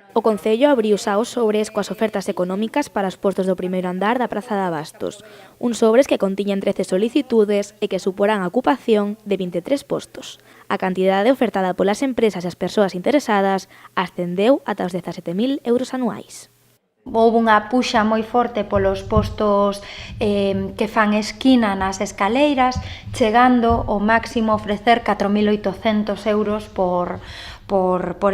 O Concello abriu xa os sobres coas ofertas económicas para os postos do primeiro andar da Praza de Abastos. Uns sobres que contiñen 13 solicitudes e que suporán a ocupación de 23 postos. A cantidade ofertada polas empresas e as persoas interesadas ascendeu ata os 17.000 euros anuais. Houve unha puxa moi forte polos postos que fan esquina nas escaleiras, chegando ao máximo a ofrecer 4.800 euros por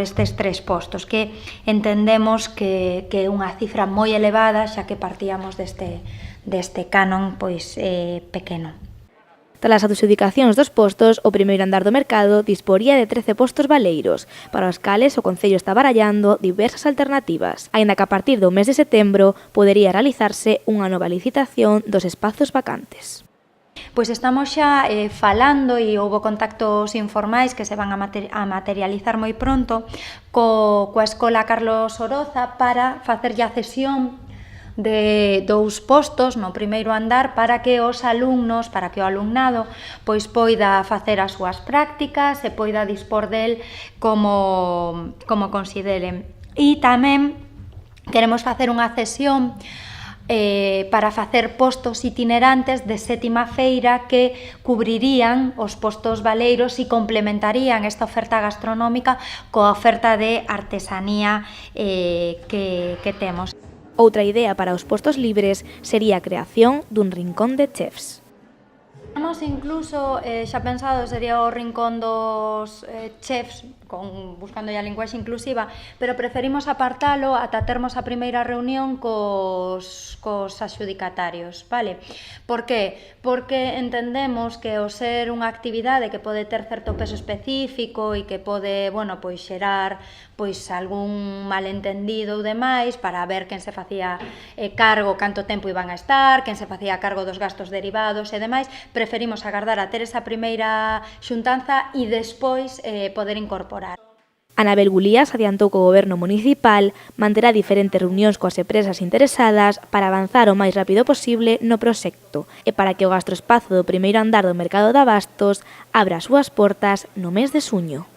estes tres postos, que entendemos que é unha cifra moi elevada, xa que partíamos deste canon pequeno. Tras as adxudicacións dos postos, o primeiro andar do mercado disporía de 13 postos baleiros, para os cales o Concello está barallando diversas alternativas, aínda que a partir do mes de setembro podería realizarse unha nova licitación dos espazos vacantes. Pois estamos xa falando e houve contactos informais que se van a materializar moi pronto coa Escola Carlos Oroza para facerlle a cesión de 2 postos no primeiro andar para que os alumnos, para que o alumnado pois poida facer as súas prácticas e poida dispor del como consideren. E tamén queremos facer unha cesión para facer postos itinerantes de sétima feira que cubrirían os postos baleiros e complementarían esta oferta gastronómica coa oferta de artesanía que temos. Outra idea para os postos libres sería a creación dun rincón de chefs. Temos incluso xa pensado sería o rincón dos chefs, buscando a linguaxe inclusiva, pero preferimos apartalo ata termos a primeira reunión cos adxudicatarios, vale? Por que? Porque entendemos que ao ser unha actividade que pode ter certo peso específico e que pode, xerar algún malentendido ou demais para ver quen se facía cargo, canto tempo iban a estar, quen se facía cargo dos gastos derivados e demais, preferimos agardar a ter esa primeira xuntanza e despois poder incorporar. Anabel Bulías adiantou que o Goberno municipal manterá diferentes reunións coas empresas interesadas para avanzar o máis rápido posible no proxecto e para que o gastroespazo do primeiro andar do mercado de Abastos abra as súas portas no mes de xuño.